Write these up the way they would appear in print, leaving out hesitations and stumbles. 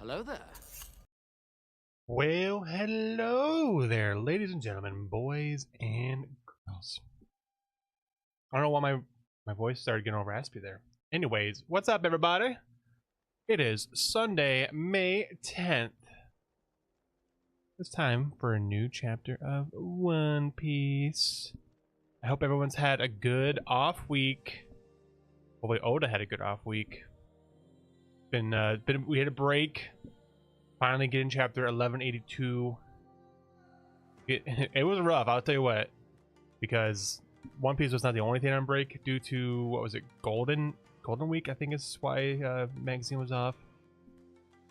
Hello there. Well, hello there, ladies and gentlemen, boys and girls. I don't know why my voice started getting all raspy there. Anyways, what's up, everybody? It is Sunday, May 10th. It's time for a new chapter of One Piece. I hope everyone's had a good off week. Hopefully Oda had a good off week. We had a break. Finally getting chapter 1182. It was rough, I'll tell you what, because One Piece was not the only thing on break due to, what was it, Golden Week, I think is why magazine was off.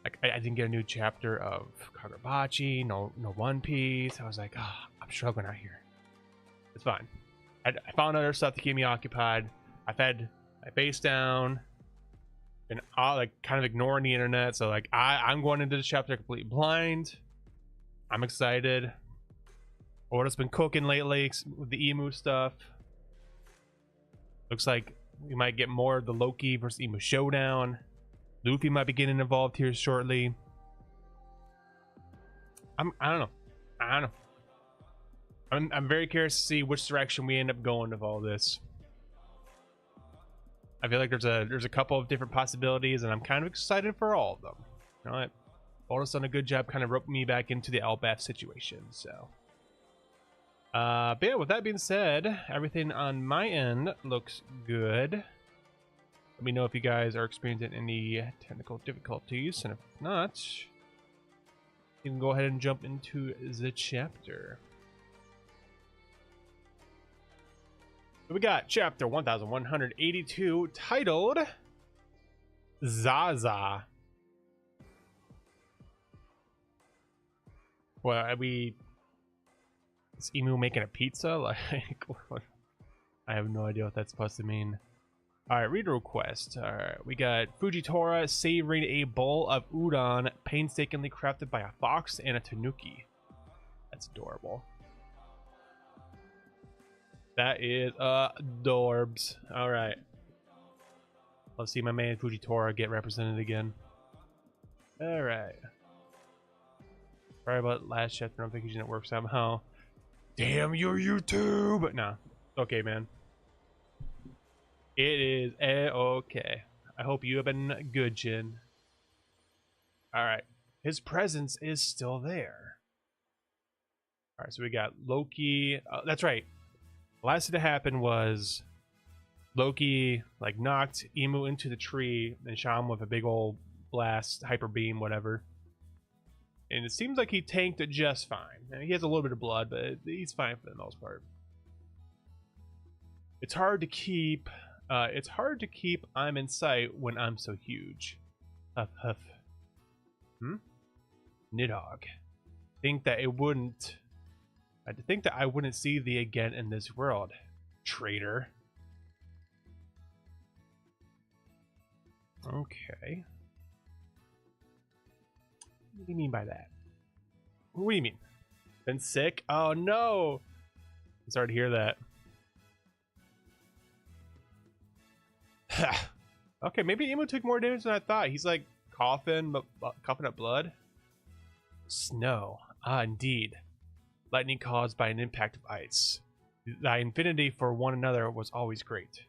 Like I didn't get a new chapter of Kagurabachi, no One Piece. I was like, I'm struggling out here. It's fine. I found other stuff to keep me occupied. I've had my base down. And like kind of ignoring the internet, so like I'm going into this chapter completely blind. I'm excited. Oda's been cooking lately with the Emu stuff. Looks like we might get more of the Loki versus Emu showdown. Luffy might be getting involved here shortly. I don't know. I'm very curious to see which direction we end up going with all this. I feel like there's a couple of different possibilities, and I'm kind of excited for all of them. You know what? Oda's done a good job kind of roping me back into the Elbaf situation, so. But yeah, with that being said, everything on my end looks good. Let me know if you guys are experiencing any technical difficulties, and if not, you can go ahead and jump into the chapter. We got chapter 1182 titled Zaza. Well, is Emu making a pizza? Like, I have no idea what that's supposed to mean. Alright, reader request. Alright, we got Fujitora savoring a bowl of udon painstakingly crafted by a fox and a tanuki. That's adorable. That is adorbs. Alright. Let's see my man Fujitora get represented again. Alright. Sorry about last chapter. I'm thinking it didn't work somehow. Damn your YouTube! Nah. Okay, man. It is okay. I hope you have been good, Jin. Alright. His presence is still there. Alright, so we got Loki. That's right. Last thing that happened was Loki like knocked Emu into the tree and shot him with a big old blast, hyper beam, whatever. And it seems like he tanked it just fine. And he has a little bit of blood, but he's fine for the most part. It's hard to keep. I'm in sight when I'm so huge. Huff huff. Nidhogg. I'd think that I wouldn't see thee again in this world, traitor. Okay. What do you mean by that? What do you mean? Been sick? Oh no! I'm sorry to hear that. Okay, maybe Emu took more damage than I thought. He's like coughing up blood. Snow. Ah, indeed. Lightning caused by an impact of ice. Thy infinity for one another was always great.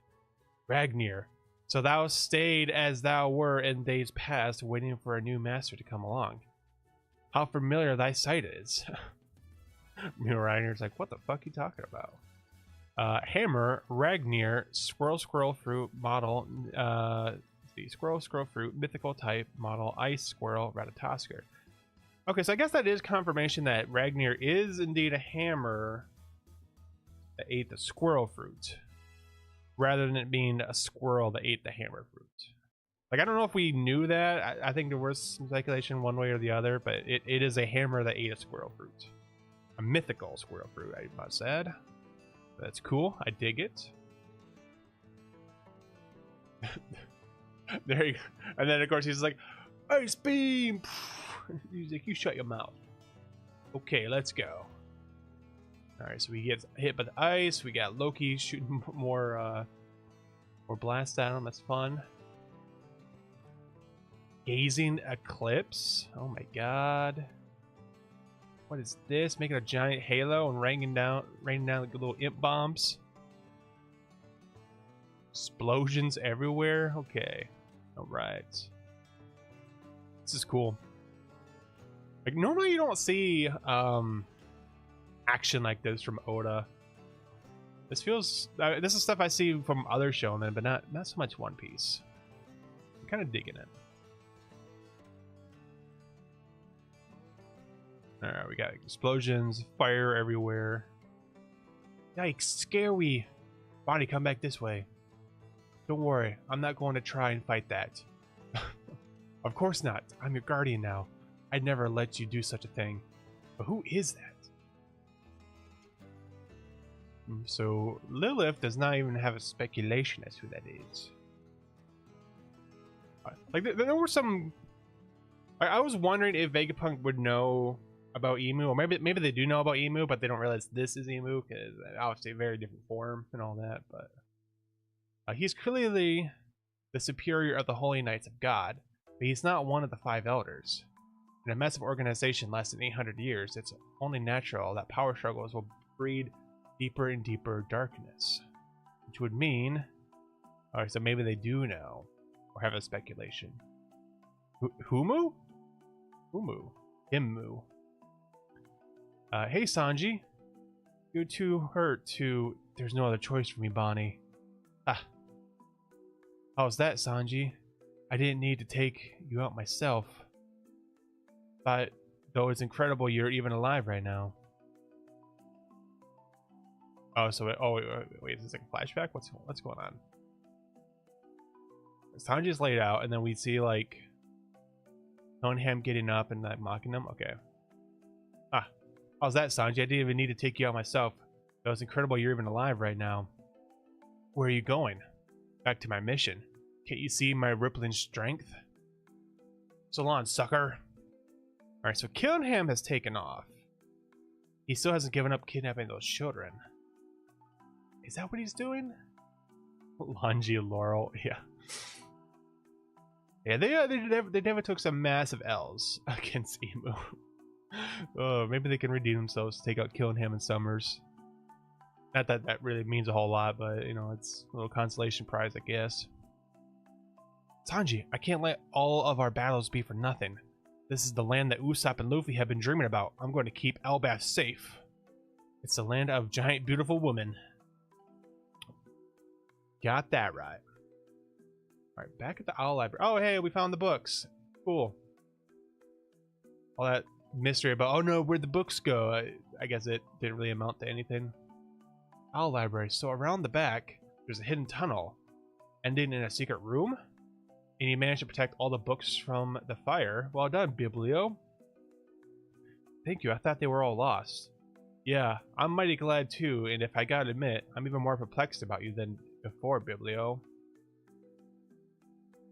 Ragnir, so thou stayed as thou were in days past, waiting for a new master to come along. How familiar thy sight is. Ragnir's like, what the fuck are you talking about? Hammer, Ragnir, Squirrel Fruit model, Squirrel Fruit, mythical type model, Ice Squirrel, Ratatoskr. Okay, so I guess that is confirmation that Ragnir is indeed a hammer that ate the squirrel fruit, rather than it being a squirrel that ate the hammer fruit. Like, I don't know if we knew that. I think there was some speculation one way or the other, but it is a hammer that ate a squirrel fruit. A mythical squirrel fruit, I must add. That's cool. I dig it. There you go. And then, of course, he's like, Ice Beam! He's like, you shut your mouth. Okay, let's go. Alright, so we get hit by the ice. We got Loki shooting more blasts at him. That's fun. Gazing eclipse. Oh my god. What is this? Making a giant halo and raining down like little imp bombs. Explosions everywhere. Okay. All right. This is cool. Like normally you don't see action like this from Oda. This feels this is stuff I see from other shonen, but not so much One Piece. I'm kind of digging it. All right, we got explosions, fire everywhere. Yikes! Scary. Bonnie, come back this way. Don't worry, I'm not going to try and fight that. Of course not. I'm your guardian now. I'd never let you do such a thing. But who is that? So Lilith does not even have a speculation as to who that is. Like there were some. I was wondering if Vegapunk would know about Emu, or maybe they do know about Emu, but they don't realize this is Emu because obviously a very different form and all that. But he's clearly the superior of the Holy Knights of God, but he's not one of the 5 elders. In a massive organization lasting 800 years, it's only natural that power struggles will breed deeper and deeper darkness, which would mean, alright, so maybe they do know or have a speculation. Humu? Humu. Immu. Hey Sanji. You're too hurt to. There's no other choice for me, Bonnie. Ah. How's that, Sanji? I didn't need to take you out myself. But though it's incredible you're even alive right now. Oh, so wait, is this like a flashback? What's going on? Sanji's laid out, and then we see like Coneheim getting up and like mocking them. Okay. Ah, how's that, Sanji? I didn't even need to take you out myself. Though it's incredible you're even alive right now. Where are you going? Back to my mission. Can't you see my rippling strength? So long, sucker. Alright, so Coneheim has taken off. He still hasn't given up kidnapping those children. Is that what he's doing? Longy Laurel, yeah. Yeah, they never took some massive L's against Emu. Oh, maybe they can redeem themselves to take out Coneheim and Summers. Not that that really means a whole lot, but you know, it's a little consolation prize, I guess. Sanji, I can't let all of our battles be for nothing. This is the land that Usopp and Luffy have been dreaming about. I'm going to keep Elbaf safe. It's the land of giant, beautiful women. Got that right. Alright, back at the Owl Library. Oh, hey, we found the books. Cool. All that mystery about, oh no, where'd the books go? I guess it didn't really amount to anything. Owl Library. So around the back, there's a hidden tunnel ending in a secret room. And you managed to protect all the books from the fire. Well done, Biblio. Thank you. I thought they were all lost. Yeah, I'm mighty glad too, and if I gotta admit, I'm even more perplexed about you than before, Biblio.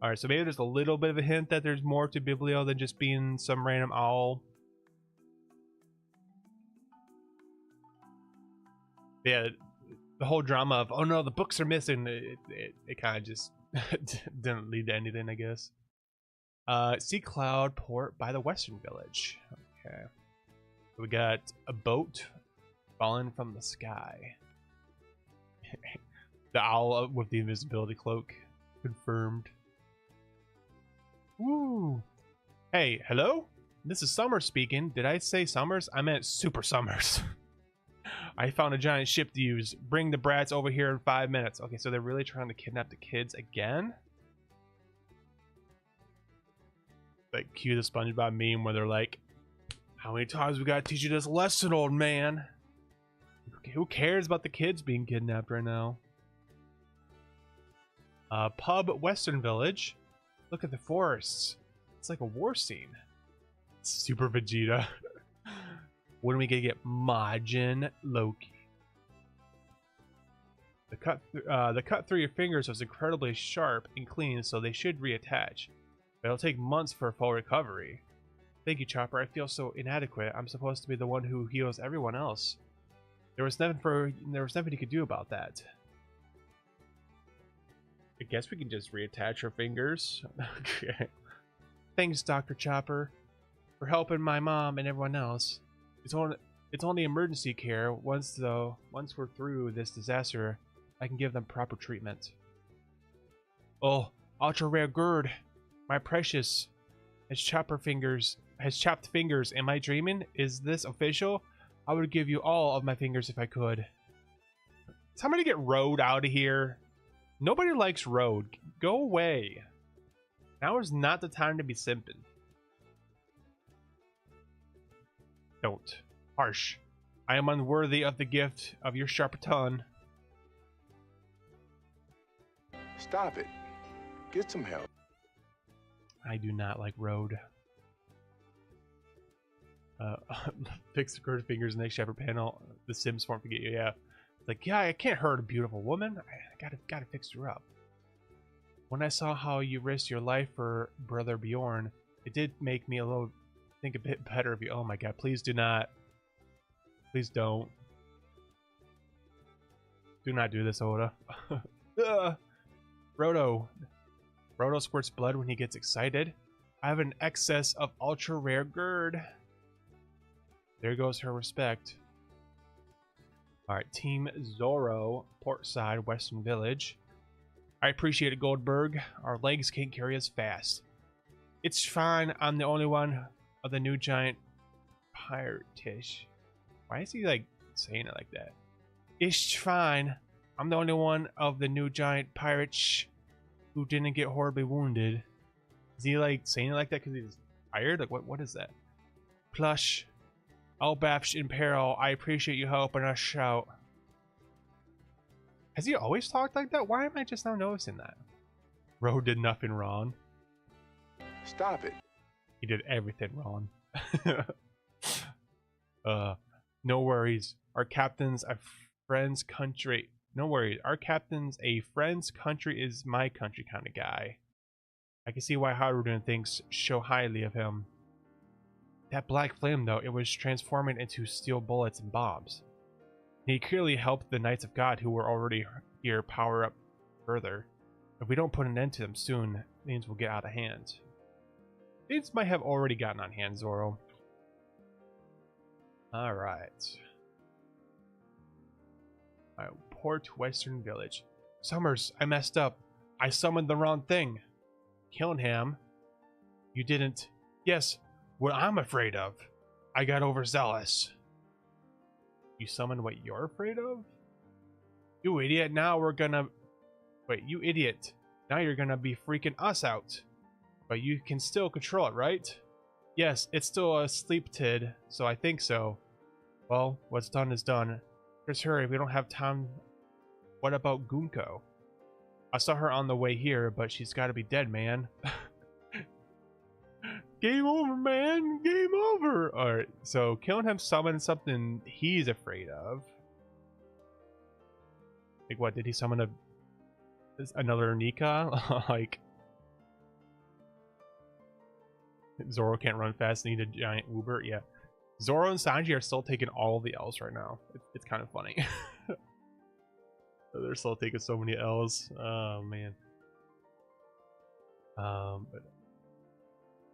Alright, so maybe there's a little bit of a hint that there's more to Biblio than just being some random owl. Yeah, the whole drama of, oh no, the books are missing, it kind of just didn't lead to anything, I guess. Sea Cloud Port by the Western Village. Okay. We got a boat falling from the sky. The owl with the invisibility cloak. Confirmed. Woo! Hey, hello? This is Summers speaking. Did I say Summers? I meant Super Summers. I found a giant ship to use. Bring the brats over here in 5 minutes. Okay, so they're really trying to kidnap the kids again? Like, cue the SpongeBob meme where they're like, how many times we gotta teach you this lesson, old man? Who cares about the kids being kidnapped right now? Pub Western Village. Look at the forests. It's like a war scene. Super Vegeta. When are we gonna get Majin Loki? The cut through your fingers was incredibly sharp and clean, so they should reattach. But it'll take months for a full recovery. Thank you, Chopper. I feel so inadequate. I'm supposed to be the one who heals everyone else. There was nothing you could do about that. I guess we can just reattach our fingers. Okay. Thanks, Dr. Chopper, for helping my mom and everyone else. It's only emergency care. Once we're through this disaster, I can give them proper treatment. Oh, ultra rare Gerd, my precious, has chopped fingers. Am I dreaming? Is this official? I would give you all of my fingers if I could. Somebody get Road out of here. Nobody likes Road. Go away. Now is not the time to be simping. Don't. Harsh. I am unworthy of the gift of your sharp tongue. Stop it. Get some help. I do not like Road. Fix the curved fingers in the next chapter panel. The Sims won't forget you. Yeah, like I can't hurt a beautiful woman. I gotta fix her up. When I saw how you risked your life for Brother Bjorn, it did make me think a bit better of you. Oh my god! Please do not. Please don't. Do not do this, Oda. Roto squirts blood when he gets excited. I have an excess of ultra rare Gerd. There goes her respect. Alright, Team Zoro, Portside, Western Village. I appreciate it, Goldberg. Our legs can't carry us fast. It's fine, I'm the only one of the new giant pirate-ish. Why is he, like, saying it like that? It's fine. I'm the only one of the new giant pirates who didn't get horribly wounded. Is he, like, saying it like that because he's tired? Like, what is that? Plush. Elbaf's in peril. I appreciate you helping us shout. Has he always talked like that? Why am I just now noticing that? Ro did nothing wrong. Stop it. He did everything wrong. No worries. Our captain's a friend's country. No worries. Our captain's a friend's country is my country kind of guy. I can see why Haruden thinks so highly of him. That black flame, though, it was transforming into steel bullets and bombs. He clearly helped the Knights of God who were already here power up further. If we don't put an end to them soon, things will get out of hand. Things might have already gotten on hand, Zoro. Alright. Port Western Village. Summers, I messed up. I summoned the wrong thing. Killingham. You didn't. Yes, what I'm afraid of. I got overzealous. You summoned what you're afraid of? You idiot, now we're gonna... Wait, you idiot. Now you're gonna be freaking us out. But you can still control it, right? Yes, it's still a sleep tid, so I think so. Well, what's done is done. Just hurry, we don't have time. What about Gunko? I saw her on the way here, but she's gotta be dead, man. Game over, man! Game over! Alright, so Killingham summoned something he's afraid of. Like what, did he summon another Nika? Like... Zoro can't run fast, need a giant Uber? Yeah. Zoro and Sanji are still taking all the L's right now. It's kind of funny. They're still taking so many L's. Oh, man. But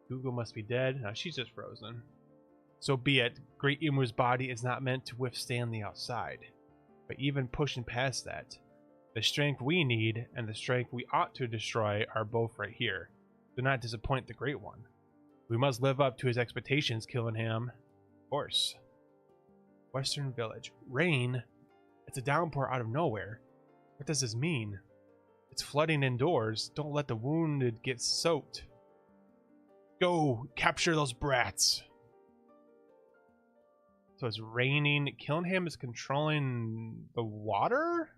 Google must be dead. No, she's just frozen. So be it. Great Imu's body is not meant to withstand the outside. But even pushing past that, the strength we need and the strength we ought to destroy are both right here. Do not disappoint the Great One. We must live up to his expectations, Killingham. Of course. Western Village. Rain? It's a downpour out of nowhere. What does this mean? It's flooding indoors. Don't let the wounded get soaked. Go! Capture those brats! So it's raining. Killingham is controlling the water?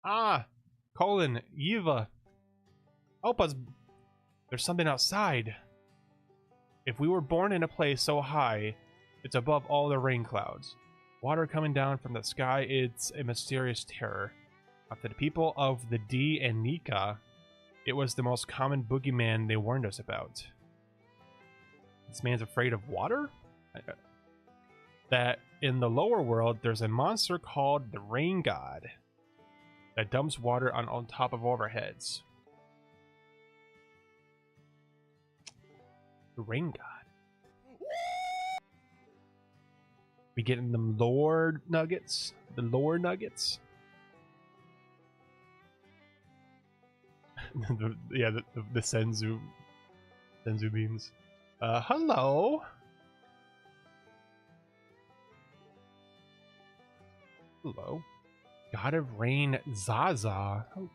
Ah! Colin, Eva. Help us. There's something outside. If we were born in a place so high, it's above all the rain clouds. Water coming down from the sky, it's a mysterious terror. To the people of the D and Nika, it was the most common boogeyman they warned us about. This man's afraid of water? That in the lower world, there's a monster called the Rain God that dumps water on top of our heads. The rain god. We getting them lore nuggets? The lore nuggets? the Senzu beams. Hello. Hello. God of Rain Zaza. Oh.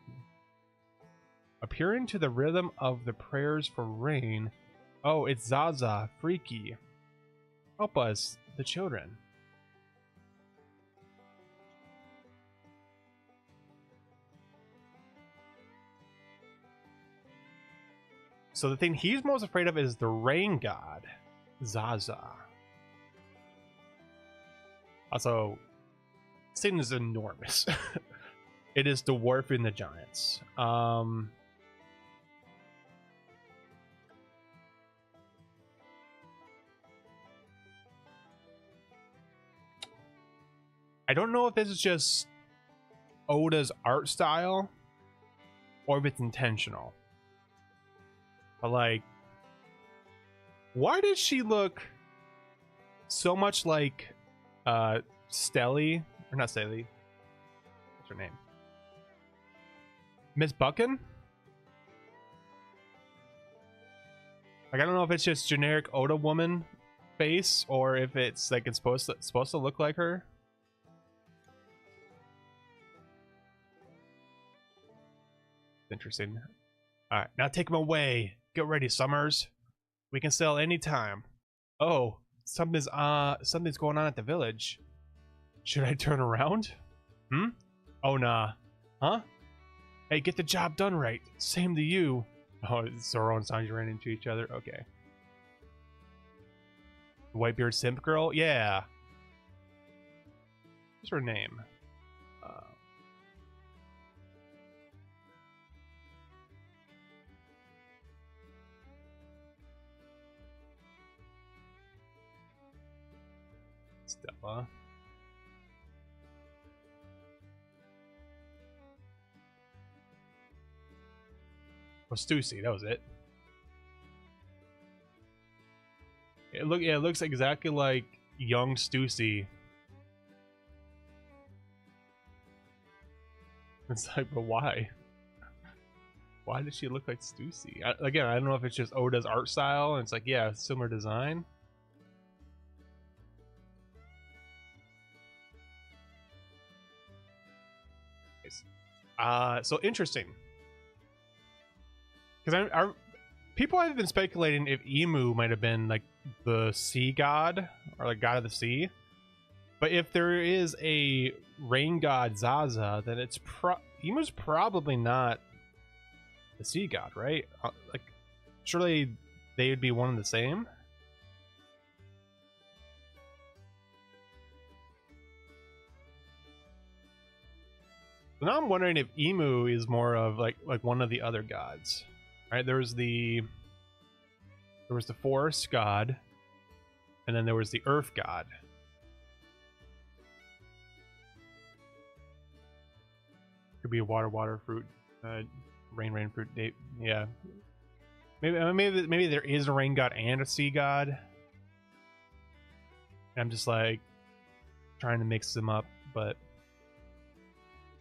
Appearing to the rhythm of the prayers for rain. Oh, it's Zaza. Freaky. Help us, the children. So the thing he's most afraid of is the rain god, Zaza. Also, Satan is enormous. It is dwarfing the giants. I don't know if this is just Oda's art style or if it's intentional. But like, why does she look so much like Stelly? Or not Stelly. What's her name? Miss Buchan? Like, I don't know if it's just generic Oda woman face or if it's like it's supposed to look like her. Interesting. All right, now take him away. Get ready, Summers. We can sell anytime. Oh, something's going on at the village. Should I turn around? Oh nah. Huh? Hey, get the job done right. Same to you. Oh, Zoro and Sanji ran into each other. Okay. Whitebeard simp girl? Yeah. What's her name? Stella. Oh, Stussy, that was it. It looks exactly like young Stussy. It's like, but why? Why does she look like Stussy? Again, I don't know if it's just Oda's art style, and it's like, yeah, similar design. So interesting. Because people have been speculating if Imu might have been like the sea god or like god of the sea. But if there is a rain god Zaza, then it's Imu's probably not the sea god, right? Like, surely they would be one and the same. So now I'm wondering if Imu is more of like one of the other gods. Right, there was the forest god, and then there was the earth god. Could be a water fruit, rain fruit. Yeah, maybe there is a rain god and a sea god. And I'm just like trying to mix them up, but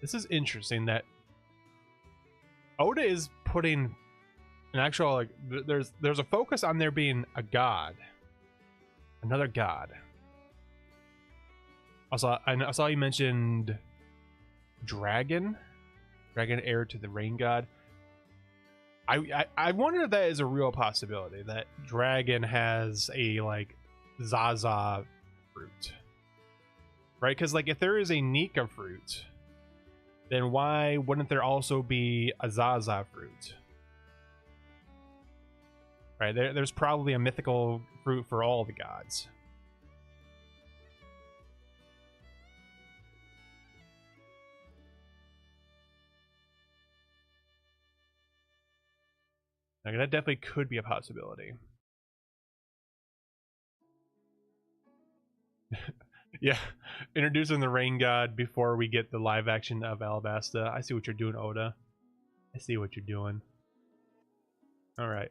this is interesting that Oda is putting an actual, like, there's a focus on there being a god, another god. Also, I saw you mentioned dragon heir to the rain god. I wonder if that is a real possibility, that dragon has a like Zaza fruit, right? Because like if there is a Nika fruit, then why wouldn't there also be a Zaza fruit? Right, there's probably a mythical fruit for all the gods. Like, that definitely could be a possibility. Yeah, introducing the rain god before we get the live action of Alabasta. I see what you're doing, Oda. I see what you're doing. All right.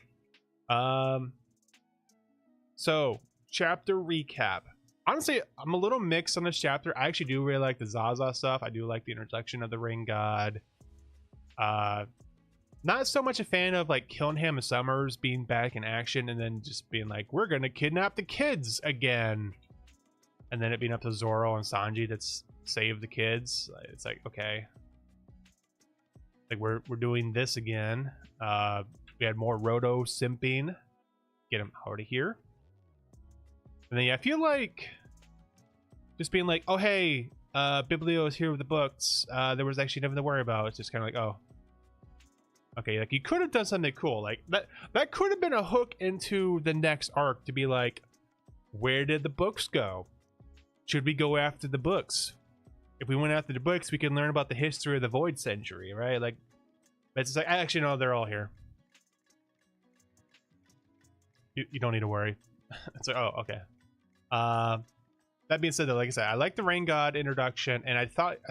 So, chapter recap. Honestly, I'm a little mixed on this chapter. I actually do really like the Zaza stuff. I do like the introduction of the Rain God. Not so much a fan of like Killingham and Summers being back in action and then just being like, we're gonna kidnap the kids again, and then it being up to Zoro and Sanji to save the kids. It's like, okay, like we're doing this again. We had more Roto simping, get him out of here. And then yeah, I feel like just being like, oh hey, Biblio is here with the books. There was actually nothing to worry about. It's just kind of like, oh, okay, like you could have done something cool. Like that could have been a hook into the next arc to be like, where did the books go? Should we go after the books? If we went after the books, we can learn about the history of the Void Century, right? Like, it's just like, actually no, they're all here. You don't need to worry. It's like, oh, okay. That being said, though, like I said, I like the Rain God introduction, and I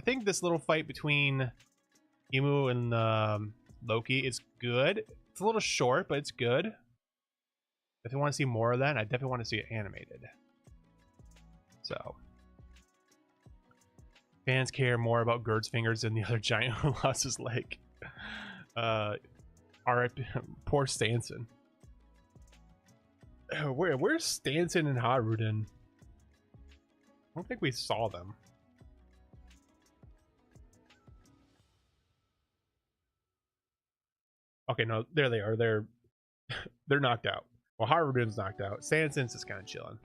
think this little fight between Imu and Loki is good. It's a little short, but it's good. If I want to see more of that, I definitely want to see it animated. So, fans care more about Gerd's fingers than the other giant who lost his leg. Alright, poor Stanson. Where's Stanson and Haruden? I don't think we saw them. Okay, no, there they are. They're knocked out. Well, Haruden's knocked out. Stanson's just kind of chilling.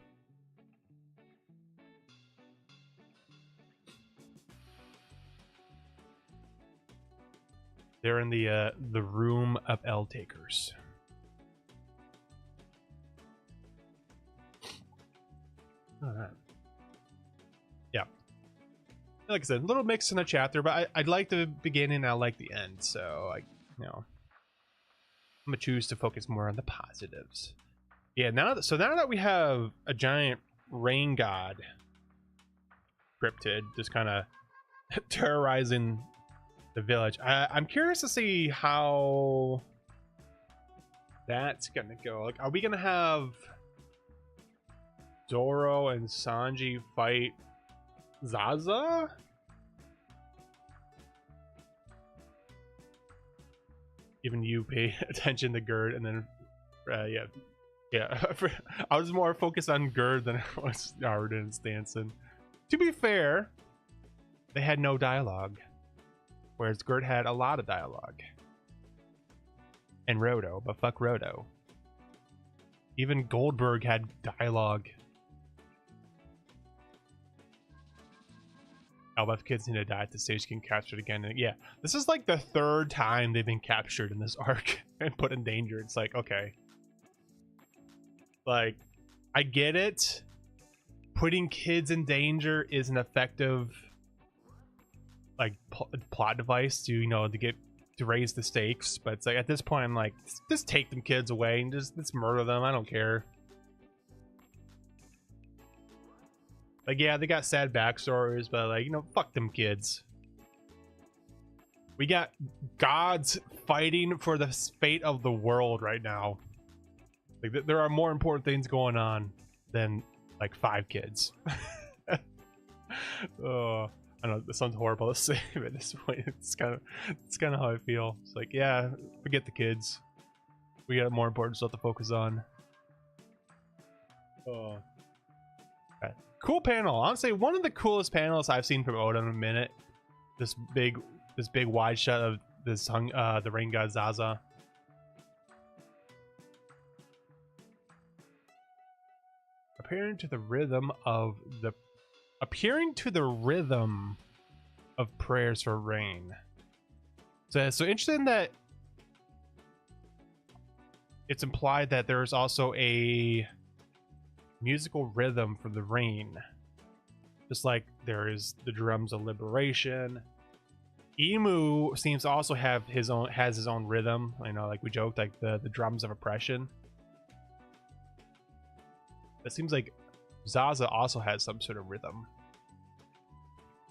They're in the room of L takers. All right. Yeah. Like I said, a little mix in the chapter, but I like the beginning and I like the end. So I'm gonna choose to focus more on the positives. Yeah. Now that we have a giant rain god cryptid just kind of terrorizing the village, I'm curious to see how that's gonna go. Like, are we gonna have Zoro and Sanji fight Zaza? Even you pay attention to Gerd, and then yeah. I was more focused on Gerd than I was Haruden and Stanson. To be fair, they had no dialogue, whereas Gerd had a lot of dialogue. And Roto, but fuck Roto. Even Goldberg had dialogue. Elbaf kids need to die at the stage getting captured again. And yeah, this is like the third time they've been captured in this arc and put in danger. It's like, okay. Like, I get it. Putting kids in danger is an effective like plot device to, to raise the stakes. But it's like, at this point, I'm like, just take them kids away and just murder them. I don't care. Like, yeah, they got sad backstories, but like, fuck them kids. We got gods fighting for the fate of the world right now. Like, there are more important things going on than like 5 kids. Oh, I know this sounds horrible to say, but at this point, it's kind of how I feel. It's like, yeah, forget the kids. We got more important stuff to focus on. Oh. Cool panel. Honestly, one of the coolest panels I've seen from Oda in a minute. This big wide shot of this the Rain God Zaza. Appearing to the rhythm of prayers for rain. So interesting that it's implied that there's also a musical rhythm for the rain, just like there is the drums of liberation. Imu seems to also have his own rhythm. Like we joked, like the drums of oppression. It seems like Zaza also has some sort of rhythm.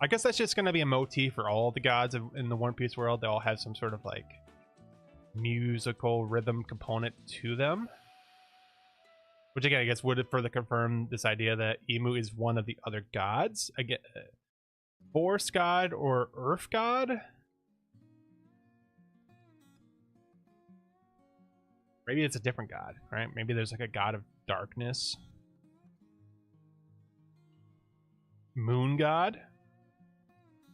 I guess that's just going to be a motif for all the gods in the One Piece world. They all have some sort of like musical rhythm component to them, which again I guess would further confirm this idea that Emu is one of the other gods. Again, forest god or earth god. Maybe it's a different god, right? Maybe there's like a god of darkness. Moon god?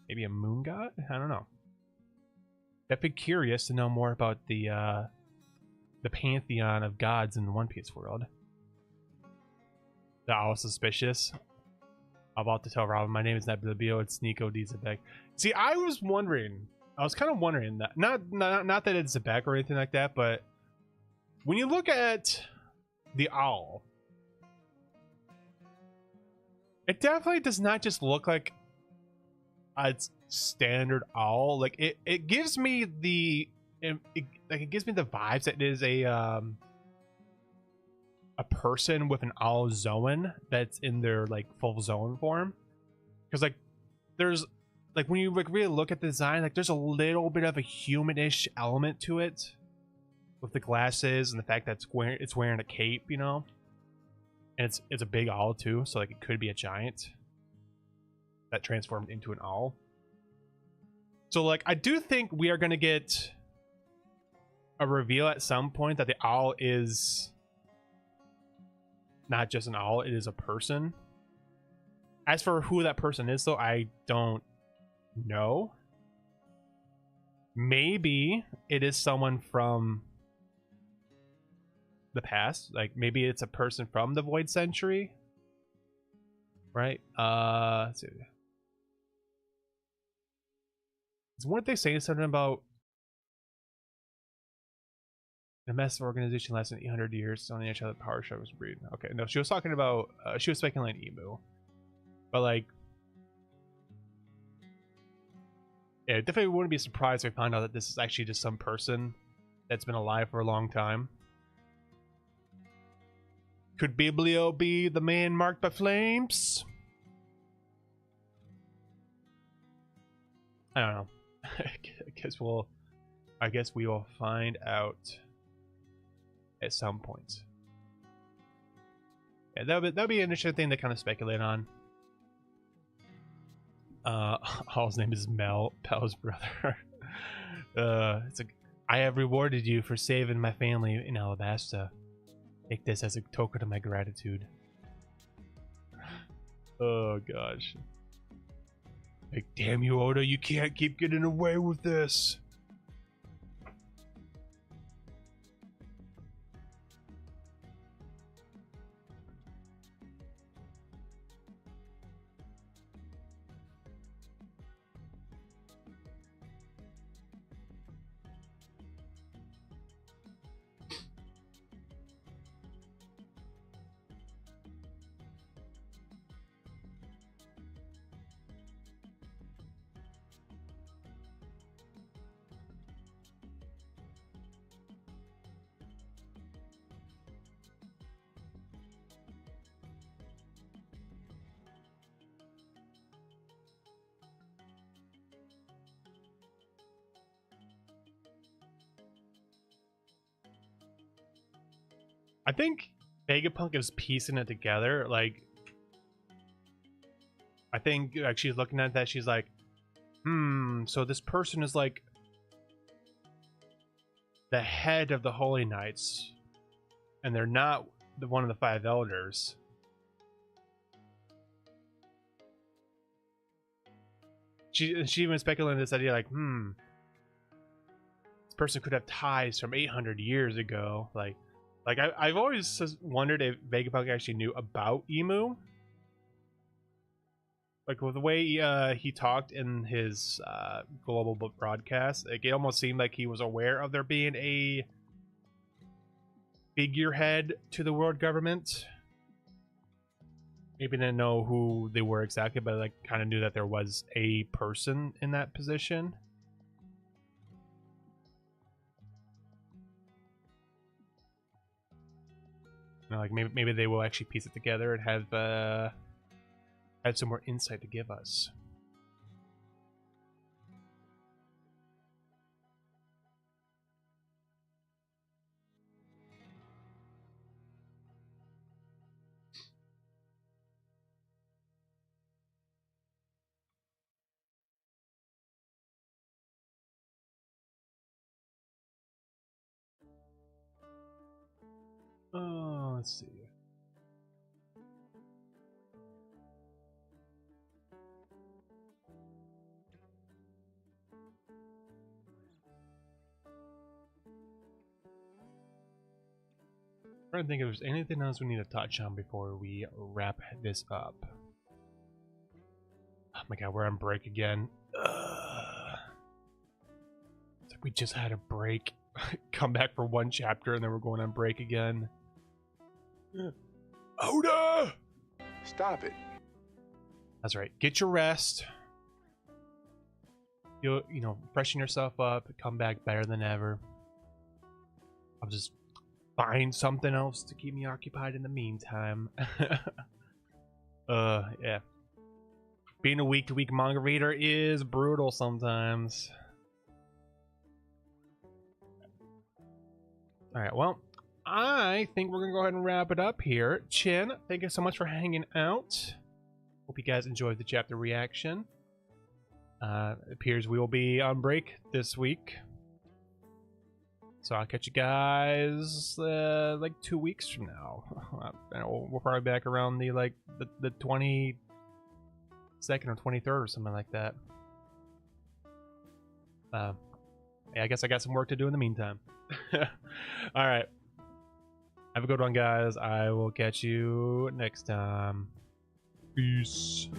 Maybe a moon god? I don't know. Definitely curious to know more about the pantheon of gods in the One Piece world. They're all suspicious. I'm about to tell Robin, my name is Nebula Bio, it's Nico D. Zebek. See, I was kind of wondering that, not that it's Zebek or anything like that, but when you look at the owl, it definitely does not just look like a standard owl. Like it gives me it gives me the vibes that it is a person with an owl zoan that's in their like full zone form. Because like there's like when you like really look at the design, like there's a little bit of a humanish element to it. With the glasses and the fact that it's wearing a cape, you know, and it's a big owl too, so like it could be a giant that transformed into an owl. So like I do think we are gonna get a reveal at some point that the owl is not just an owl; it is a person. As for who that person is, though, I don't know. Maybe it is someone from the past, like maybe it's a person from the Void Century, right? Let's see. Weren't they saying something about the massive organization lasting 800 years on the edge of the power show was breed? Okay, no, she was talking about she was speculating Emu, but like, yeah, it definitely wouldn't be surprised if we found out that this is actually just some person that's been alive for a long time. Could Biblio be the man marked by flames? I don't know. I guess we will find out at some point. Yeah, that'll be an interesting thing to kind of speculate on. Hall's name is Mel, Pel's brother. It's like, I have rewarded you for saving my family in Alabasta. Take this as a token of my gratitude. Oh gosh. Like, damn you, Oda, you can't keep getting away with this. I think Vegapunk is piecing it together. Like, I think like she's looking at that, she's like, so this person is like the head of the Holy Knights, and they're not one of the 5 elders. She even speculated this idea like, this person could have ties from 800 years ago. Like I've always wondered if Vegapunk actually knew about Emu. Like with the way he talked in his global broadcast, like it almost seemed like he was aware of there being a figurehead to the world government. Maybe didn't know who they were exactly, but like kind of knew that there was a person in that position. You know, like maybe they will actually piece it together and have some more insight to give us. Let's see. I'm trying to think if there's anything else we need to touch on before we wrap this up. Oh my god, we're on break again. It's like we just had a break. Come back for one chapter and then we're going on break again. Oda! Stop it. That's right. Get your rest. You know, freshen yourself up. Come back better than ever. I'll just find something else to keep me occupied in the meantime. Yeah. Being a week-to-week manga reader is brutal sometimes. Alright, well, I think we're gonna go ahead and wrap it up here. Chin, thank you so much for hanging out. Hope you guys enjoyed the chapter reaction. It appears we will be on break this week. So I'll catch you guys like 2 weeks from now. We're probably back around the 22nd or 23rd or something like that. Yeah, I guess I got some work to do in the meantime. All right. Have a good one, guys. I will catch you next time. Peace.